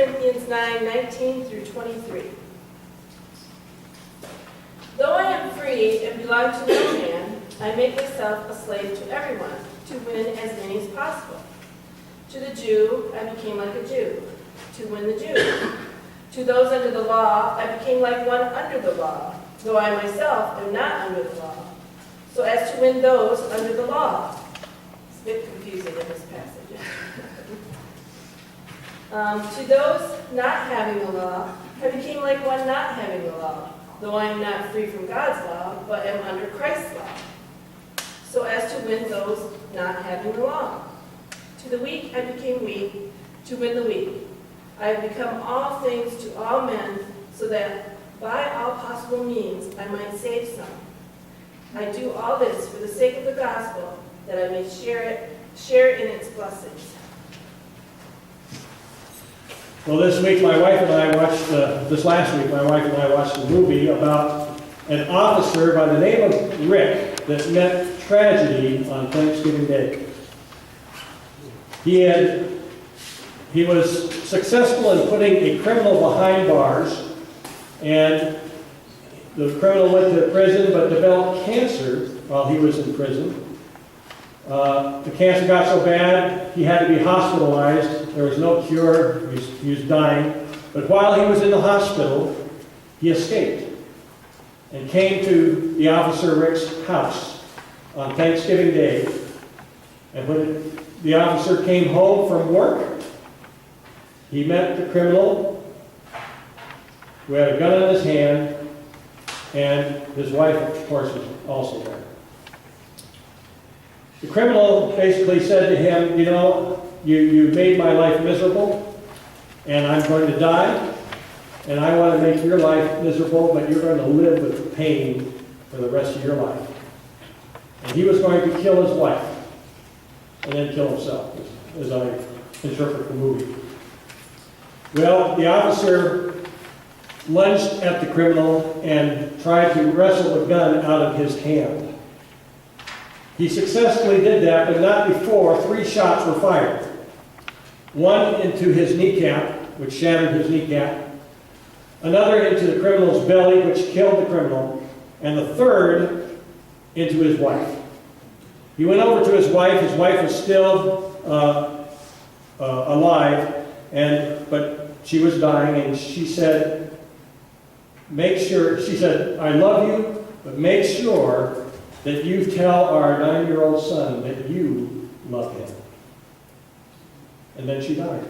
Corinthians 9:19 through 23. Though I am free and belong to no man, I make myself a slave to everyone, to win as many as possible. To the Jew, I became like a Jew, to win the Jew. To those under the law, I became like one under the law, though I myself am not under the law, so as to win those under the law. It's a bit confusing in this passage. To those not having the law, I became like one not having the law, though I am not free from God's law, but am under Christ's law, so as to win those not having the law. To the weak I became weak, to win the weak. I have become all things to all men, so that by all possible means I might save some. I do all this for the sake of the gospel, that I may share in its blessings. Well, this week my wife and I watched, this last week my wife and I watched a movie about an officer by the name of Rick that met tragedy on Thanksgiving Day. He was successful in putting a criminal behind bars, and the criminal went to prison but developed cancer while he was in prison. The cancer got so bad he had to be hospitalized. There was no cure. He was dying. But while he was in the hospital, he escaped and came to the officer Rick's house on Thanksgiving Day. And when the officer came home from work, he met the criminal who had a gun in his hand, and his wife, of course, was also there. The criminal basically said to him, you know, you made my life miserable, and I'm going to die, and I want to make your life miserable, but you're going to live with pain for the rest of your life. And he was going to kill his wife, and then kill himself, as I interpret the movie. Well, the officer lunged at the criminal and tried to wrestle the gun out of his hand. He successfully did that, but not before 3 shots were fired. One into his kneecap, which shattered his kneecap. Another into the criminal's belly, which killed the criminal. And the third into his wife. He went over to his wife. His wife was still alive, but she was dying, and she said, I love you, but make sure that you tell our 9-year-old son that you love him. And then she died.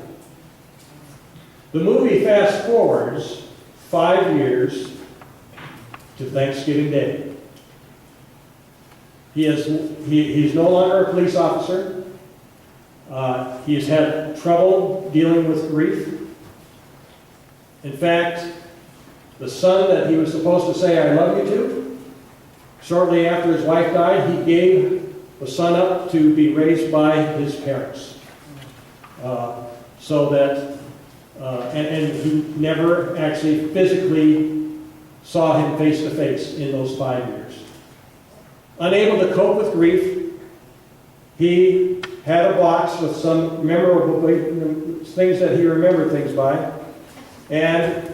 The movie fast forwards 5 years to Thanksgiving Day. He's no longer a police officer. He has had trouble dealing with grief. In fact, the son that he was supposed to say, I love you to, shortly after his wife died, he gave the son up to be raised by his parents. And he never actually physically saw him face to face in those 5 years. Unable to cope with grief, he had a box with some memorable things that he remembered things by, and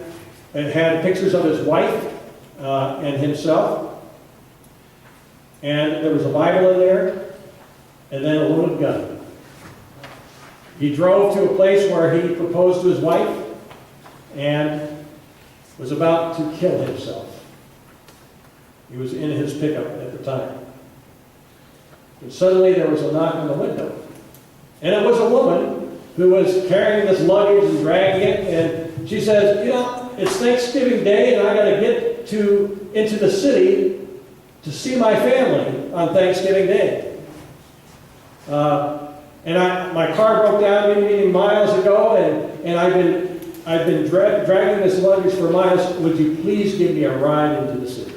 it had pictures of his wife and himself, and there was a Bible in there, and then a loaded gun. He drove to a place where he proposed to his wife and was about to kill himself. He was in his pickup at the time. But suddenly there was a knock on the window. And it was a woman who was carrying this luggage and dragging it, and she says, you know, it's Thanksgiving Day and I got to get into the city to see my family on Thanksgiving Day. My car broke down many miles ago, and I've been dragging this luggage for miles. Would you please give me a ride into the city?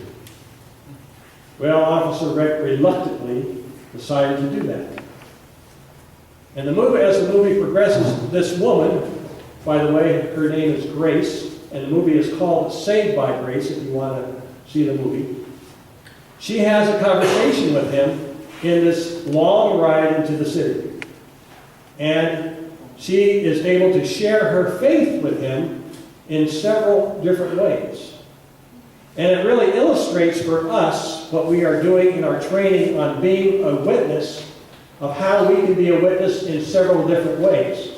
Well, Officer Rick reluctantly decided to do that. And as the movie progresses, this woman, by the way, her name is Grace, and the movie is called Saved by Grace, if you want to see the movie. She has a conversation with him in this long ride into the city. And she is able to share her faith with him in several different ways. And it really illustrates for us what we are doing in our training on being a witness, of how we can be a witness in several different ways.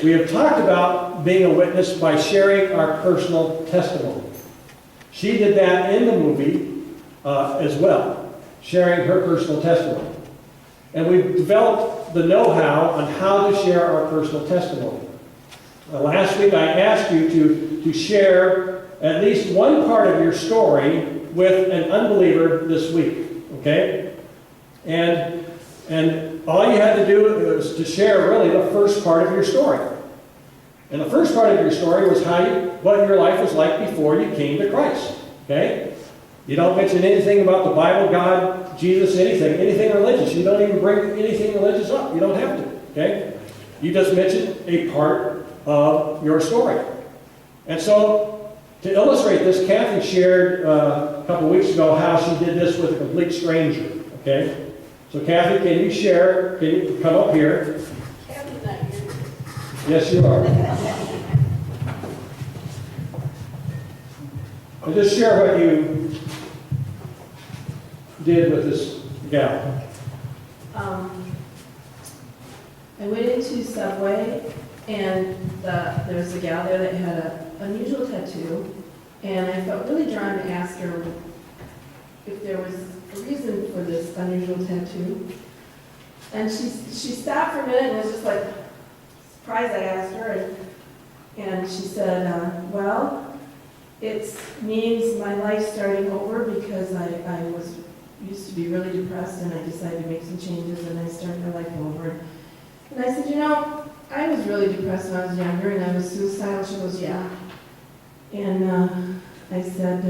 We have talked about being a witness by sharing our personal testimony. She did that in the movie as well, sharing her personal testimony. And we've developed the know-how on how to share our personal testimony. Last week I asked you to share at least one part of your story with an unbeliever this week, okay? And all you had to do was to share really the first part of your story. And the first part of your story was what your life was like before you came to Christ, okay? You don't mention anything about the Bible, God, Jesus, anything religious. You don't even bring anything religious up. You don't have to, okay? You just mention a part of your story. And so, to illustrate this, Kathy shared a couple weeks ago how she did this with a complete stranger, okay? So Kathy, can you share, can you come up here? Kathy's not here. Yes, you are. And just share what you did with this gal. I went into Subway, and there was a gal there that had an unusual tattoo, and I felt really drawn to ask her if there was a reason for this unusual tattoo. And she stopped for a minute and was just like surprised I asked her, and she said, well, it means my life starting over because I used to be really depressed, and I decided to make some changes, and I started my life over. And I said, I was really depressed when I was younger, and I was suicidal. She goes, yeah. And I said,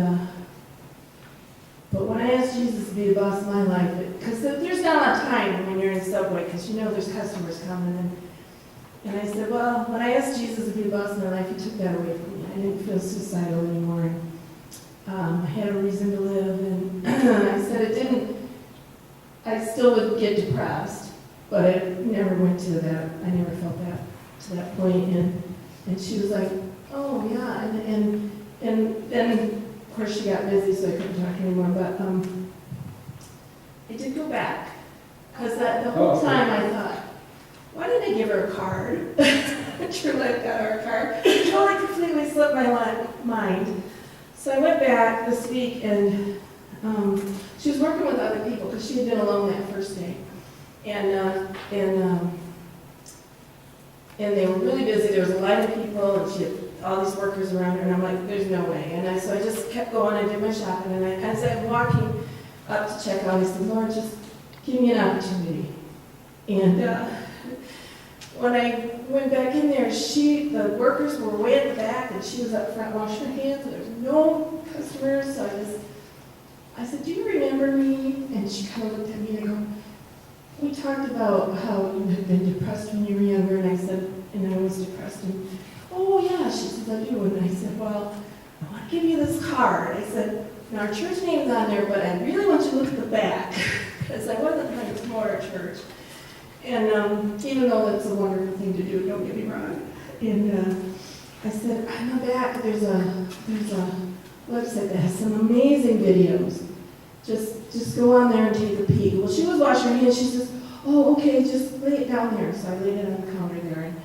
but when I asked Jesus to be the boss of my life, because there's not a lot of time when you're in Subway, because there's customers coming. And I said, well, when I asked Jesus to be the boss of my life, he took that away from me. I didn't feel suicidal anymore. I had a reason to live. And I said I still would get depressed, but I never went to that. I never felt that to that point. And she was like, oh, yeah. And then, of course, she got busy, so I couldn't talk to her anymore. But I did go back, because the whole time I thought, why did I give her a card? True Life got her a card. It totally completely slipped my mind. So I went back this week, and she was working with other people, because she had been alone that first day. And they were really busy. There was a line of people, and she had all these workers around her, and I'm like, there's no way. And so I just kept going. I did my shopping, and as I'm walking up to check out, I said, Lord, just give me an opportunity. And when I went back in there, the workers were way at the back, and she was up front washing her hands, and there was no customers. So I said, do you remember me? And she kind of looked at me and I go, we talked about how you had been depressed when you were younger, and I said, and I was depressed, and oh yeah, she says, I do. And I said, well, I want to give you this card. I said, now our church name's on there, but I really want you to look at the back, because I wasn't trying to promote our church. And even though that's a wonderful thing to do, don't get me wrong. And I said, on the back, there's a website that has some amazing videos. Just go on there and take a peek. Well, she was washing her hands. She says, oh, okay, just lay it down there. So I laid it on the counter there. And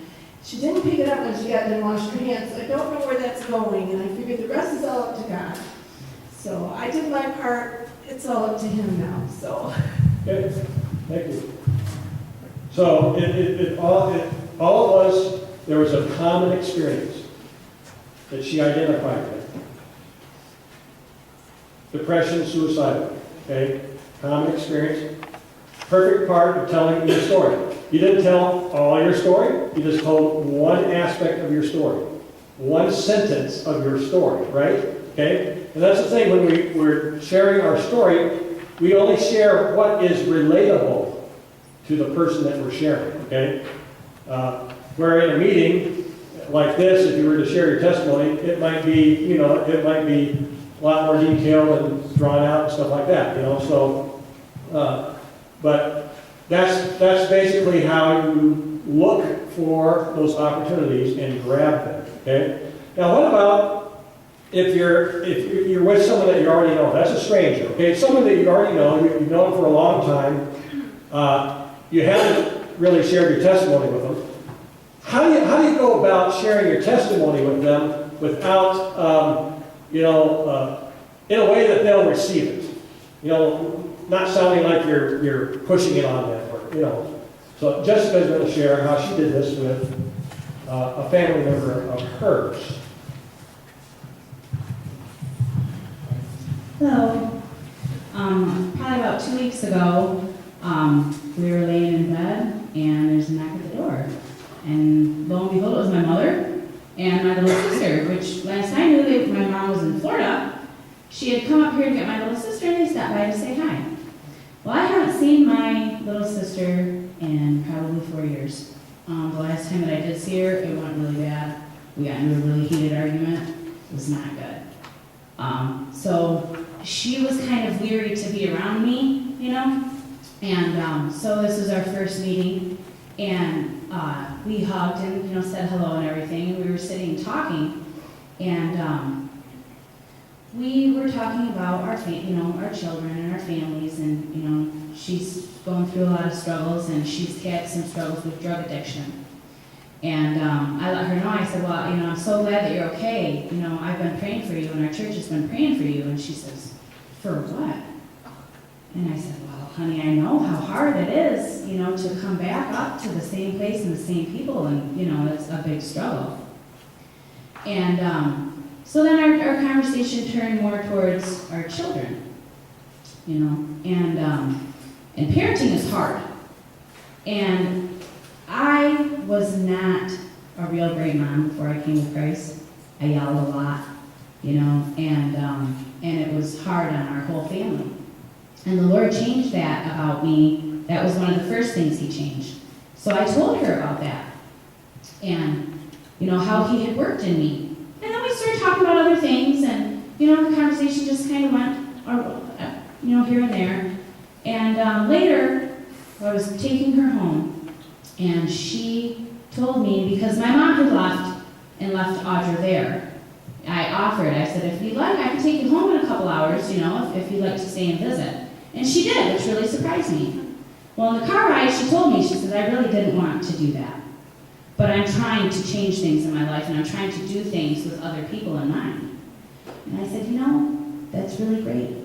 she didn't pick it up when she got done washing her hands. I don't know where that's going, and I figured the rest is all up to God. So I did my part. It's all up to Him now. So. Okay, thank you. So all it was, there was a common experience that she identified with. Depression, suicidal, okay? Common experience. Perfect part of telling your story. You didn't tell all your story, you just told one aspect of your story. One sentence of your story, right? Okay? And that's the thing, when we're sharing our story, we only share what is relatable to the person that we're sharing, okay? Where in a meeting like this, if you were to share your testimony, it might be, a lot more detailed and drawn out and stuff like that, so, but that's basically how you look for those opportunities and grab them, okay? Now, what about if you're with someone that you already know? That's a stranger, okay? Someone that you already know, you've known for a long time. You haven't really shared your testimony with them. How do you go about sharing your testimony with them without, in a way that they'll receive it? Not sounding like you're pushing it on them, or. So Jessica's going to share how she did this with a family member of hers. Hello. Probably about 2 weeks ago, we were laying in bed, and there's a knock at the door. And lo and behold, it was my mother and my little sister, which last I knew, my mom was in Florida. She had come up here to get my little sister, and they stopped by to say hi. Well, I haven't seen my little sister in probably 4 years. The last time that I did see her, it went really bad. We got into a really heated argument. It was not good. So she was kind of weary to be around me, And so this was our first meeting, and we hugged and said hello and everything, and we were sitting talking, and we were talking about our our children and our families, and she's going through a lot of struggles, and she's had some struggles with drug addiction. And I let her know, I said, well, I'm so glad that you're okay. I've been praying for you, and our church has been praying for you. And she says, for what? And I said, well, honey, I know how hard it is, to come back up to the same place and the same people, and, it's a big struggle. And so then our conversation turned more towards our children, and parenting is hard. And I was not a real great mom before I came to Christ. I yelled a lot, and it was hard on our whole family. And the Lord changed that about me. That was one of the first things He changed. So I told her about that, and how He had worked in me. And then we started talking about other things, and the conversation just kind of went, here and there. And later, I was taking her home. And she told me, because my mom had left and left Audra there, I offered, I said, if you'd like, I can take you home in a couple hours, if you'd like to stay and visit. And she did, which really surprised me. Well, in the car ride, she told me, she said, I really didn't want to do that. But I'm trying to change things in my life, and I'm trying to do things with other people in mind. And I said, that's really great.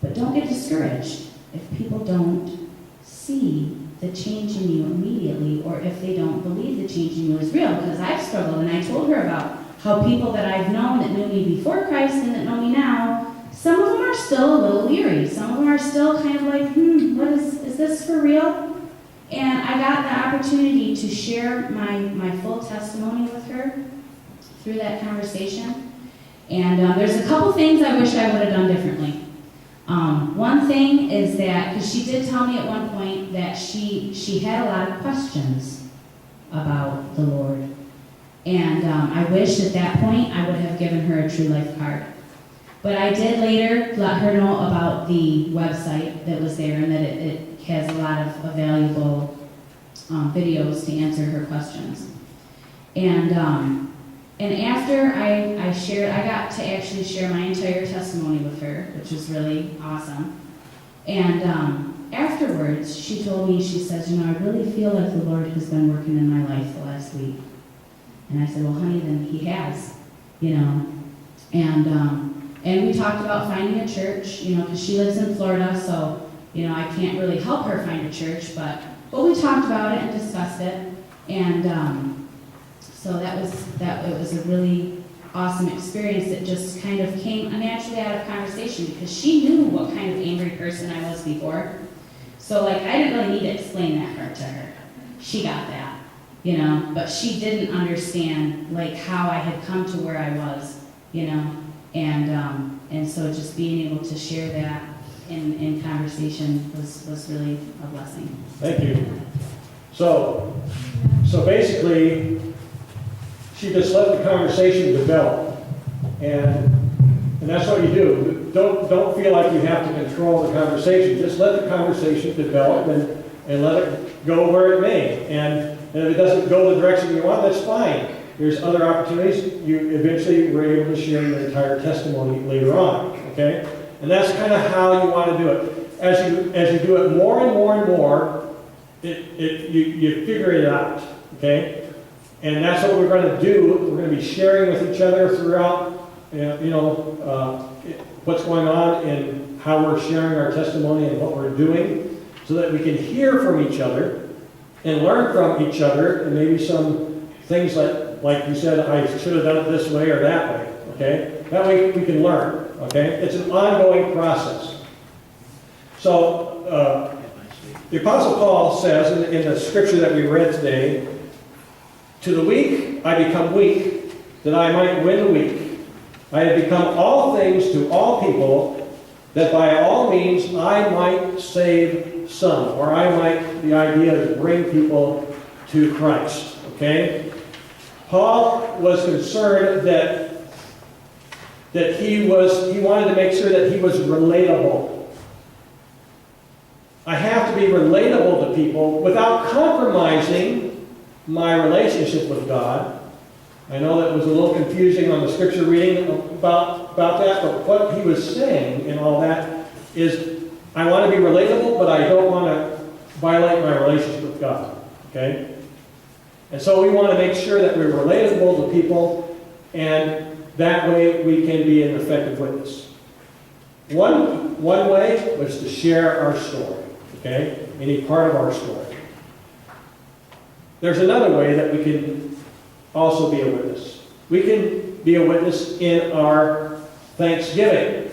But don't get discouraged if people don't see the change in you immediately, or if they don't believe the change in you is real, because I've struggled, and I told her about how people that I've known that knew me before Christ and that know me now, some of them are still a little leery. Some of them are still kind of like, what is this for real? And I got the opportunity to share my full testimony with her through that conversation. And there's a couple things I wish I would have done differently. One thing is that, because she did tell me at one point that she had a lot of questions about the Lord. And I wish at that point I would have given her a True Life card. But I did later let her know about the website that was there, and that it has a lot of valuable videos to answer her questions. And after I shared, I got to actually share my entire testimony with her, which was really awesome. And afterwards, she told me, she says, I really feel like the Lord has been working in my life the last week. And I said, well, honey, then He has, And we talked about finding a church, because she lives in Florida, so, I can't really help her find a church, but we talked about it and discussed it. And so it was a really awesome experience that just kind of came naturally out of conversation, because she knew what kind of angry person I was before. So I didn't really need to explain that part to her. She got that, but she didn't understand how I had come to where I was, and so just being able to share that in conversation was really a blessing. Thank you. So basically, she just let the conversation develop, and that's what you do. Don't feel like you have to control the conversation. Just let the conversation develop and let it go where it may. And And if it doesn't go the direction you want, that's fine. There's other opportunities. You eventually were able to share your entire testimony later on, okay? And that's kind of how you want to do it. As you do it more and more and more, you figure it out, okay? And that's what we're going to do. We're going to be sharing with each other throughout, what's going on and how we're sharing our testimony and what we're doing, so that we can hear from each other and learn from each other, and maybe some things like you said, I should have done it this way or that way, okay? That way we can learn, okay? It's an ongoing process. So, the Apostle Paul says in the scripture that we read today, to the weak I become weak, that I might win the weak. I have become all things to all people, that by all means I might save some, or the idea is bring people to Christ, okay? Paul was concerned that he wanted to make sure that he was relatable. I have to be relatable to people without compromising my relationship with God. I know that was a little confusing on the scripture reading about that, but what he was saying in all that is, I want to be relatable, but I don't want to violate my relationship with God. Okay? And so we want to make sure that we're relatable to people, and that way we can be an effective witness. One way was to share our story. Okay? Any part of our story. There's another way that we can also be a witness. We can be a witness in our thanksgiving.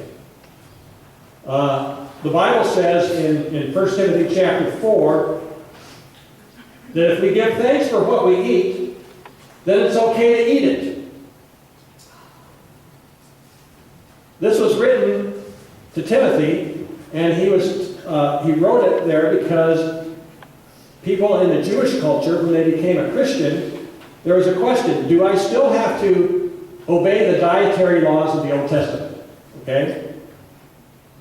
The Bible says in 1 Timothy chapter 4 that if we give thanks for what we eat, then it's okay to eat it. This was written to Timothy, and he wrote it there because people in the Jewish culture, when they became a Christian, there was a question: do I still have to obey the dietary laws of the Old Testament? Okay?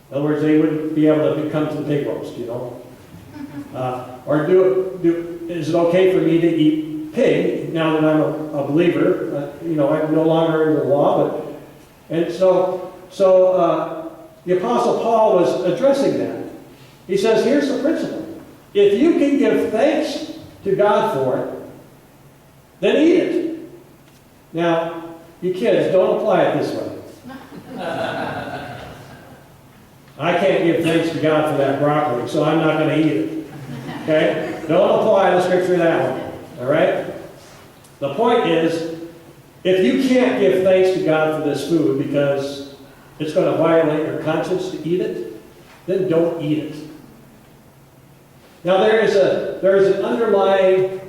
In other words, they wouldn't be able to come to the pig roast, or is it okay for me to eat pig now that I'm a believer? I'm no longer under the law, so the Apostle Paul was addressing that. He says, here's the principle. If you can give thanks to God for it, then eat it. Now, you kids, don't apply it this way. I can't give thanks to God for that broccoli, so I'm not going to eat it. Okay? Don't apply the scripture that way. All right? The point is, if you can't give thanks to God for this food because it's going to violate your conscience to eat it, then don't eat it. Now there is an underlying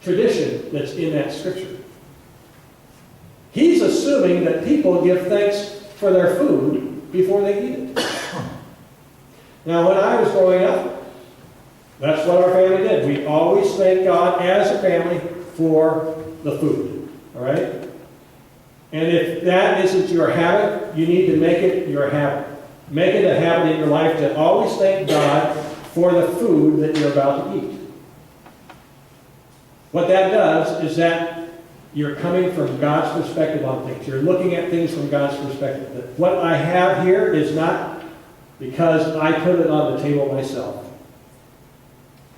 tradition that's in that scripture. He's assuming that people give thanks for their food before they eat it. Now when I was growing up, that's what our family did. We always thanked God as a family for the food. All right? And if that isn't your habit, you need to make it your habit. Make it a habit in your life to always thank God for the food that you're about to eat. What that does is that you're coming from God's perspective on things. You're looking at things from God's perspective. That what I have here is not because I put it on the table myself,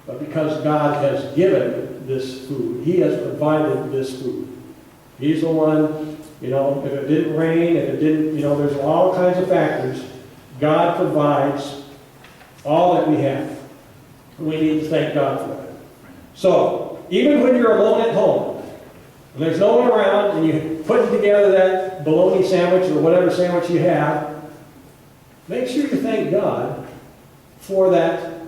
but because God has given this food. He has provided this food. He's the one, if it didn't rain, if it didn't, there's all kinds of factors. God provides all that we have. We need to thank God for it. So, even when you're alone at home, and there's no one around, and you're putting together that bologna sandwich or whatever sandwich you have, make sure you thank God for that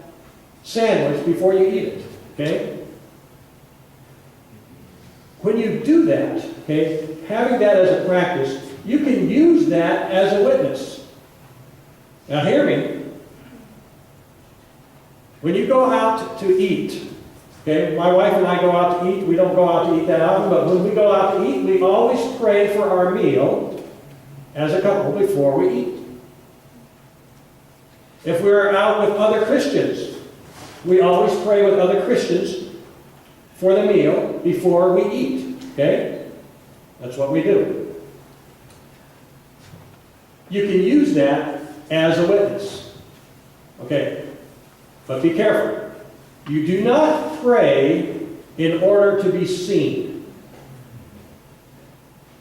sandwich before you eat it. Okay? When you do that, okay, having that as a practice, you can use that as a witness. Now hear me. When you go out to eat, okay, my wife and I go out to eat. We don't go out to eat that often, but when we go out to eat, we always pray for our meal as a couple before we eat. If we're out with other Christians, we always pray with other Christians for the meal before we eat. Okay? That's what we do. You can use that as a witness. Okay? But be careful. You do not pray in order to be seen.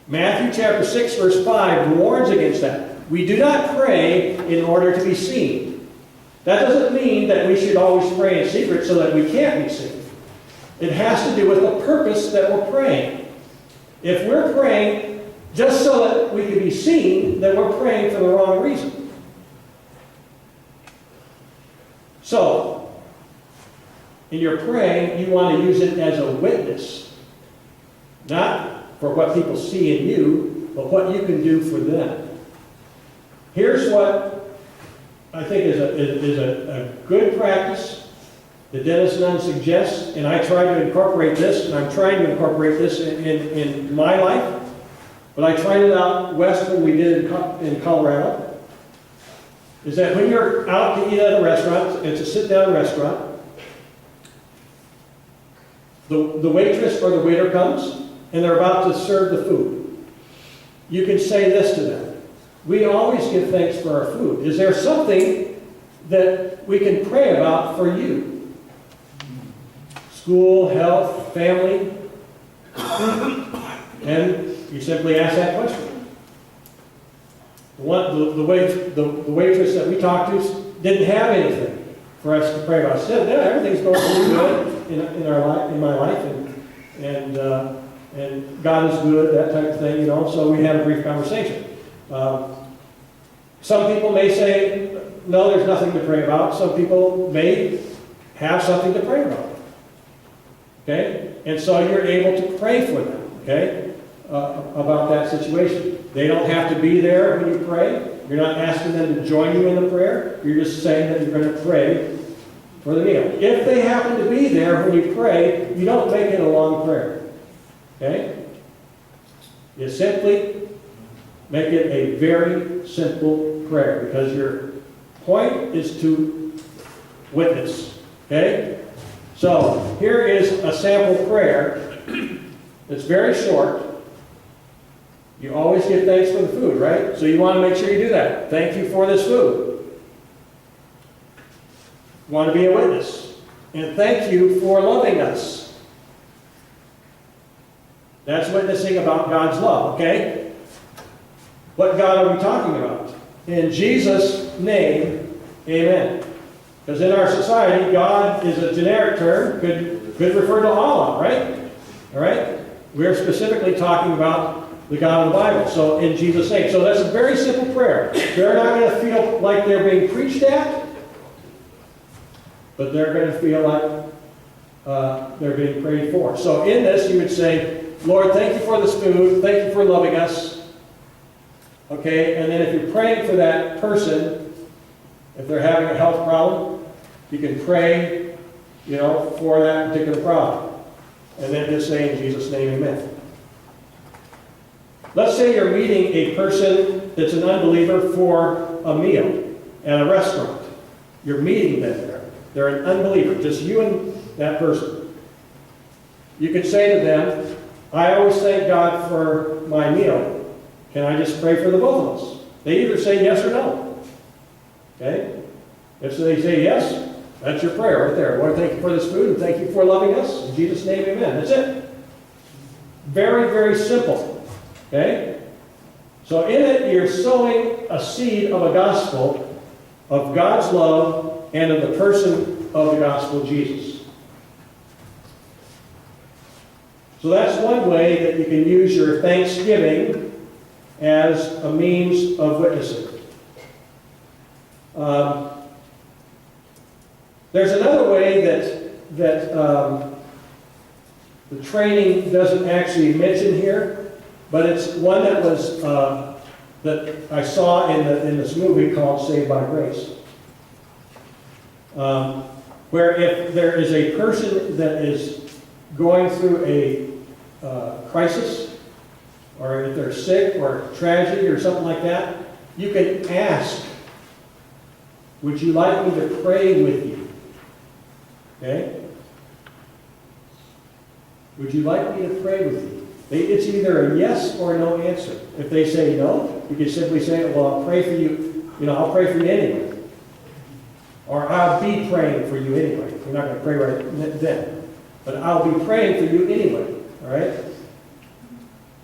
Matthew chapter 6, verse 5 warns against that. We do not pray in order to be seen. That doesn't mean that we should always pray in secret so that we can't be seen. It has to do with the purpose that we're praying. If we're praying just so that we can be seen, then we're praying for the wrong reason. So, in your praying, you want to use it as a witness. Not for what people see in you, but what you can do for them. Here's what I think is a good practice that Dennis Nunn suggests, and I try to incorporate this, and I'm trying to incorporate this in my life, but I tried it out west when we did in Colorado, is that when you're out to eat at a restaurant, it's a sit-down restaurant, the waitress or the waiter comes, and they're about to serve the food. You can say this to them: we always give thanks for our food. Is there something that we can pray about for you? School, health, family? And you simply ask that question. The waitress that we talked to didn't have anything for us to pray about. She said, yeah, everything's going pretty good in my life, and God is good, that type of thing, so we had a brief conversation. Some people may say, no, there's nothing to pray about. Some people may have something to pray about. Okay? And so you're able to pray for them, okay, about that situation. They don't have to be there when you pray. You're not asking them to join you in the prayer. You're just saying that you're going to pray for the meal. If they happen to be there when you pray, you don't make it a long prayer. Okay? You simply make it a very simple prayer, because your point is to witness. Okay? So, here is a sample prayer. It's very short. You always give thanks for the food, right? So you want to make sure you do that. Thank you for this food. You want to be a witness. And thank you for loving us. That's witnessing about God's love, okay? What God are we talking about? In Jesus' name, amen. Because in our society, God is a generic term, could refer to Allah, right? All right? We're specifically talking about the God of the Bible. So, in Jesus' name. So that's a very simple prayer. They're not going to feel like they're being preached at, but they're going to feel like they're being prayed for. So in this, you would say, Lord, thank you for this food. Thank you for loving us. Okay, and then if you're praying for that person, if they're having a health problem, you can pray, for that particular problem. And then just say, in Jesus' name, amen. Let's say you're meeting a person that's an unbeliever for a meal at a restaurant. You're meeting them there. They're an unbeliever, just you and that person. You could say to them, I always thank God for my meal. Can I just pray for the both of us? They either say yes or no. Okay? If they say yes, that's your prayer right there. Lord, thank you for this food, and thank you for loving us. In Jesus' name, amen. That's it. Very, very simple. Okay? So in it, you're sowing a seed of a gospel of God's love and of the person of the gospel, Jesus. So that's one way that you can use your thanksgiving as a means of witnessing. There's another way that the training doesn't actually mention here, but it's one that was that I saw in this movie called Saved by Grace, where if there is a person that is going through a crisis, or if they're sick or tragedy or something like that, you can ask, would you like me to pray with you? Okay? Would you like me to pray with you? It's either a yes or no answer. If they say no, you can simply say, well, I'll pray for you. I'll pray for you anyway. Or I'll be praying for you anyway. We're not going to pray right then. But I'll be praying for you anyway. All right?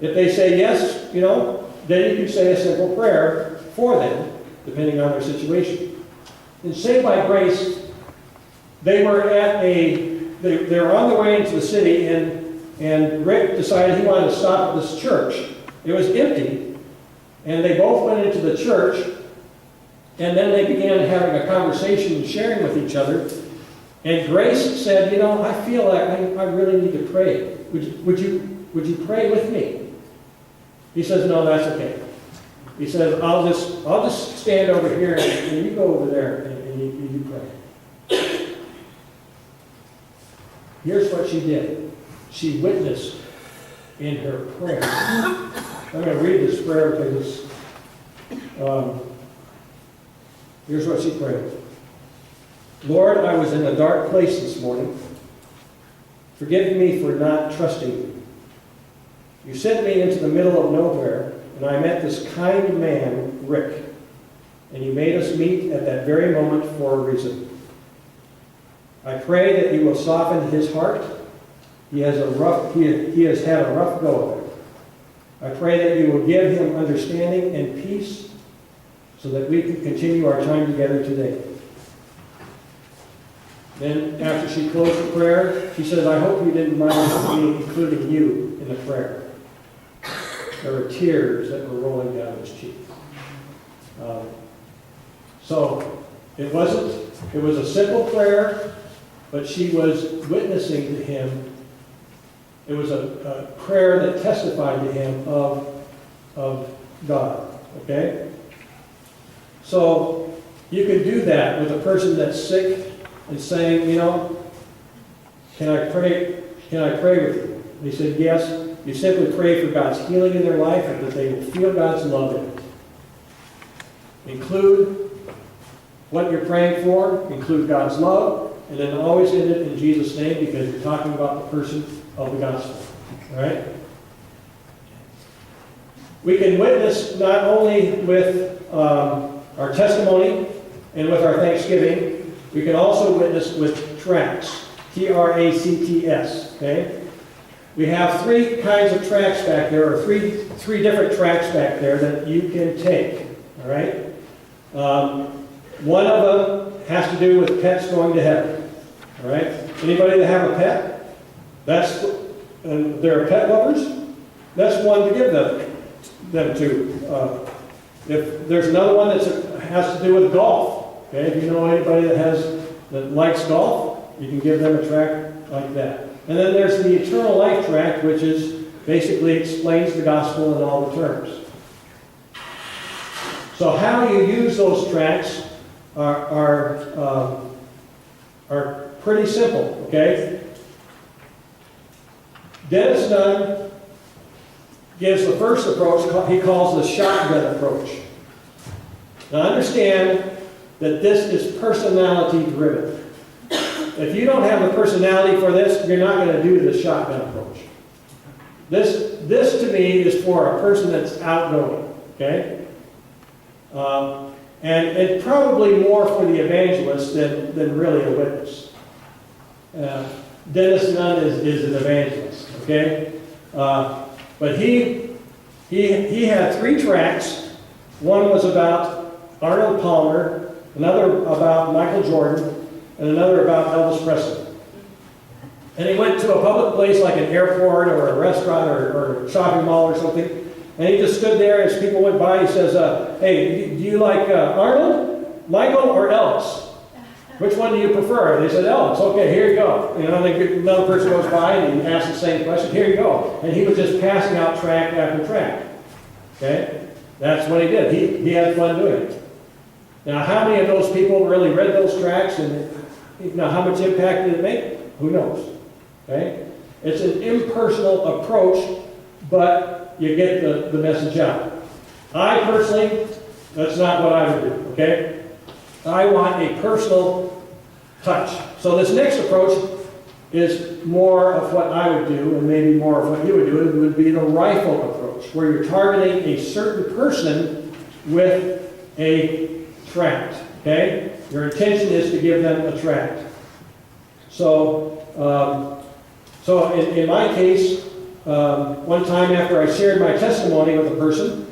If they say yes, then you can say a simple prayer for them, depending on their situation. In Saved by Grace, they were they were on the way into the city, and Rick decided he wanted to stop at this church. It was empty, and they both went into the church, and then they began having a conversation and sharing with each other. And Grace said, I feel like I really need to pray. Would you pray with me? He says, no, that's okay. He says, I'll just stand over here, and you go over there, and you pray. Here's what she did. She witnessed in her prayer. I'm going to read this prayer because here's what she prayed. Lord, I was in a dark place this morning. Forgive me for not trusting you. You sent me into the middle of nowhere, and I met this kind man, Rick, and you made us meet at that very moment for a reason. I pray that you will soften his heart. He has had a rough go of it. I pray that you will give him understanding and peace so that we can continue our time together today. Then, after she closed the prayer, she says, I hope you didn't mind me including you in the prayer. There were tears that were rolling down his cheeks. So, it was a simple prayer, but she was witnessing to him. It was a prayer that testified to him of God. Okay? So, you can do that with a person that's sick and saying, can I pray with you? They said, yes. You simply pray for God's healing in their life and that they will feel God's love in it. Include what you're praying for, include God's love, and then always end it in Jesus' name because you're talking about the person of the gospel. All right? We can witness not only with our testimony and with our thanksgiving, we can also witness with tracts. Tracts. Okay? We have three kinds of tracts back there, or three different tracts back there that you can take. All right? One of them has to do with pets going to heaven. All right? Anybody that have a pet? They're pet lovers? That's one to give them to. If there's another one that has to do with golf. Okay? If you know anybody that likes golf, you can give them a tract like that. And then there's the eternal life tract, which basically explains the gospel in all the terms. So how you use those tracts are pretty simple, okay? Dennis Dunn gives the first approach he calls the shotgun approach. Now understand that this is personality driven. If you don't have the personality for this, you're not going to do the shotgun approach. This to me is for a person that's outgoing, okay? And probably more for the evangelist than really a witness. Dennis Nunn is an evangelist, okay? But he had three tracts. One was about Arnold Palmer, another about Michael Jordan, and another about Elvis Presley. And he went to a public place like an airport or a restaurant or a shopping mall or something, and he just stood there as people went by. He says, hey, do you like Arnold, Michael, or Elvis? Which one do you prefer? And they said, Elvis. Okay, here you go. Another person goes by and he asks the same question. Here you go. And he was just passing out tract after tract. Okay? That's what he did. He had fun doing it. Now, how many of those people really read those tracts, and how much impact did it make? Who knows? Okay? It's an impersonal approach, but you get the message out. I personally, that's not what I would do, okay? I want a personal touch. So this next approach is more of what I would do, and maybe more of what you would do. It would be the rifle approach, where you're targeting a certain person with a tract. Okay? Your intention is to give them a tract. So, in my case, one time after I shared my testimony with a person,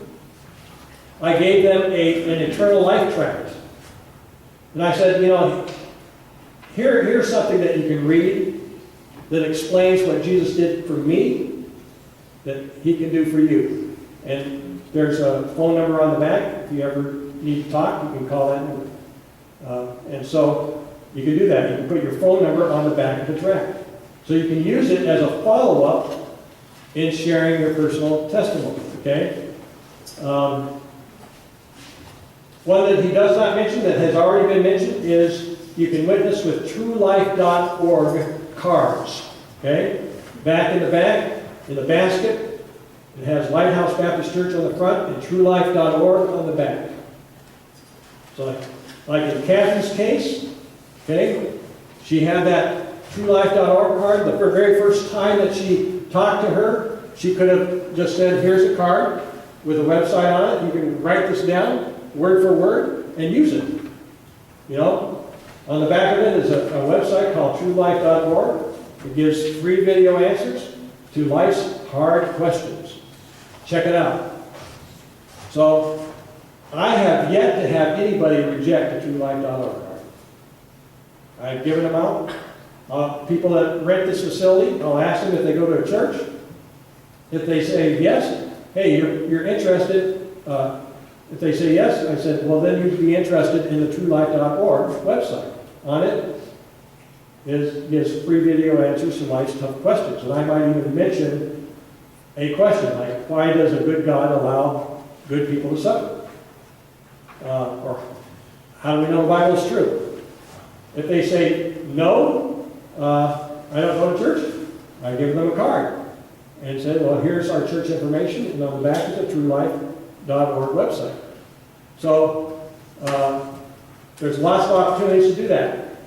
I gave them an eternal life tract. And I said, here's something that you can read that explains what Jesus did for me, that he can do for you. And there's a phone number on the back. If you ever need to talk, you can call that number. And so you can do that. You can put your phone number on the back of the tract. So you can use it as a follow-up in sharing your personal testimony. Okay? One that he does not mention, that has already been mentioned, is you can witness with truelife.org cards. Okay? Back in the basket, it has Lighthouse Baptist Church on the front and truelife.org on the back. So like in Kathy's case, okay, she had that truelife.org card. The very first time that she talked to her, she could have just said, here's a card with a website on it. You can write this down word for word and use it. On the back of it is a website called truelife.org. It gives free video answers to life's hard questions. Check it out. So, I have yet to have anybody reject a truelife.org card. I've given them out. People that rent this facility, I'll ask them if they go to a church. If they say yes, hey, you're interested. If they say yes, I said, well, then you'd be interested in the truelife.org website. On it gives free video answers to life's tough questions. And I might even mention a question like, why does a good God allow good people to suffer? Or how do we know the Bible is true? If they say no, I don't go to church, I give them a card and say, well, here's our church information, and on the back is a truelife.org website. So there's lots of opportunities to do that.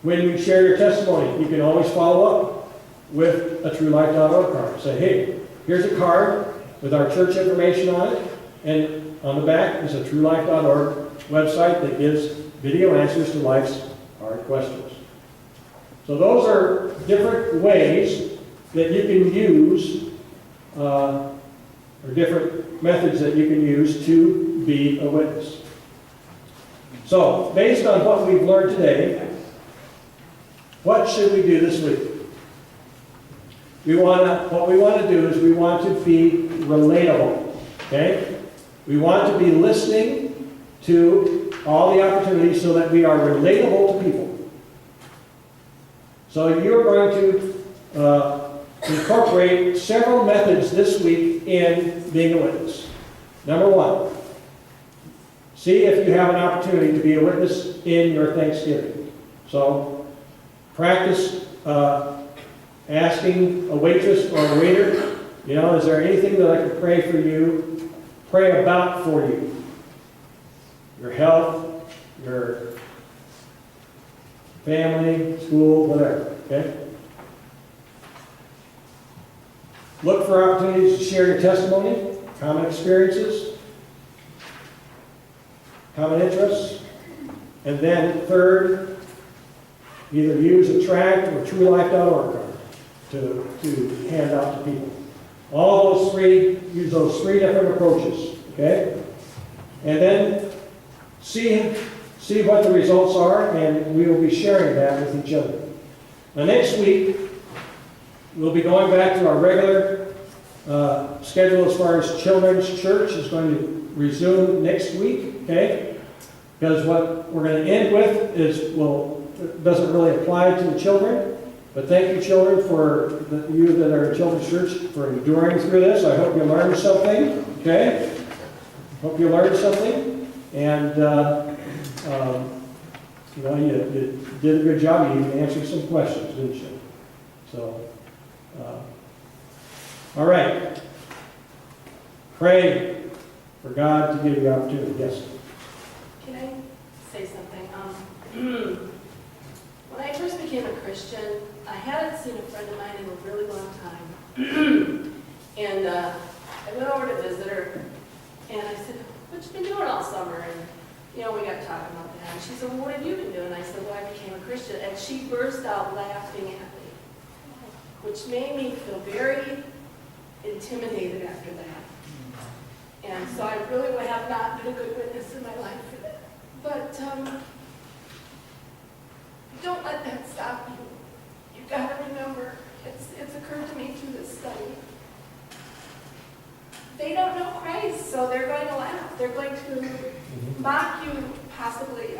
When you share your testimony, you can always follow up with a truelife.org card. Say, hey, here's a card with our church information on it, and on the back is a truelife.org website that gives video answers to life's hard questions. So those are different ways that you can use, or different methods that you can use to be a witness. So, based on what we've learned today, what should we do this week? What we want to do is we want to be relatable. Okay? We want to be listening to all the opportunities so that we are relatable to people. So you're going to incorporate several methods this week in being a witness. Number one, see if you have an opportunity to be a witness in your Thanksgiving. So practice asking a waitress or a waiter, is there anything that I can pray for you, pray about for you? Your health, your family, school, whatever, okay? Look for opportunities to share your testimony, common experiences, common interests. And then third, either use a tract or truelife.org card to hand out to people. Use those three different approaches, okay? And then see what the results are, and we will be sharing that with each other. Now next week, we'll be going back to our regular schedule as far as children's church is going to resume next week, okay? Because what we're going to end with it doesn't really apply to the children, but thank you, children, for you that are in children's church for enduring through this. I hope you learned something, okay? Hope you learned something, and you did a good job. You even answered some questions, didn't you? So, all right. Pray for God to give you the opportunity. Yes. Can I say something? When Christian, I hadn't seen a friend of mine in a really long time. And I went over to visit her, and I said, what you been doing all summer? And, we got talking about that. And she said, well, what have you been doing? I said, well, I became a Christian. And she burst out laughing at me, which made me feel very intimidated after that. And so I really have not been a good witness in my life for that. But don't let that stop you. You've got to remember, it's occurred to me through this study. They don't know Christ, so they're going to laugh. They're going to mock you, possibly.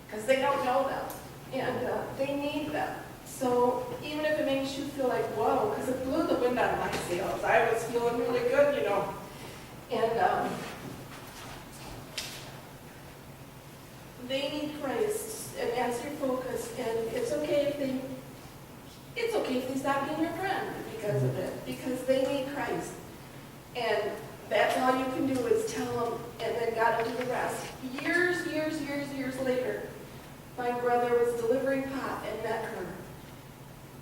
Because they don't know them, and they need them. So even if it makes you feel like, whoa, because it blew the wind out of my sails. I was feeling really good, And they need Christ, and that's your focus. And it's okay if they stop being your friend because of it, because they need Christ. And that's all you can do is tell them, and then God will do the rest. Years later, my brother was delivering pot and met her.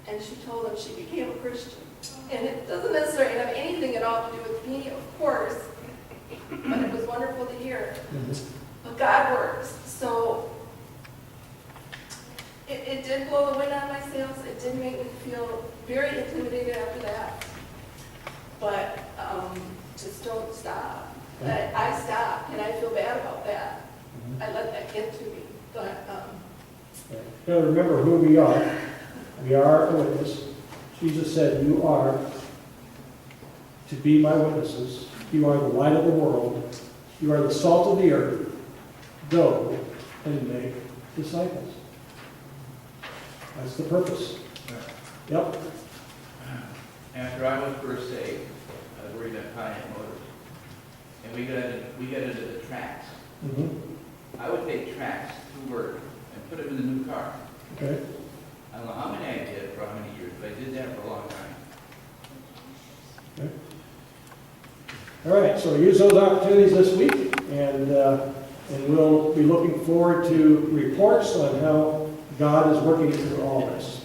And she told him she became a Christian. And it doesn't necessarily have anything at all to do with me, of course, but it was wonderful to hear. But God works. So it did blow the wind out of my sails. It did make me feel very intimidated after that. But just don't stop. I stopped, and I feel bad about that. I let that get to me. But Now remember who we are. We are a witness. Jesus said, you are to be my witnesses. You are the light of the world. You are the salt of the earth. Go and make disciples. That's the purpose. Yep. After I was first saved, I was working at Pontiac Motors, and we got into the tracks. I would take tracks to work and put them in the new car. Okay. I don't know how many I did for how many years, but I did that for a long time. Okay. All right, so use those opportunities this week, and we'll be looking forward to reports on how God is working through all this.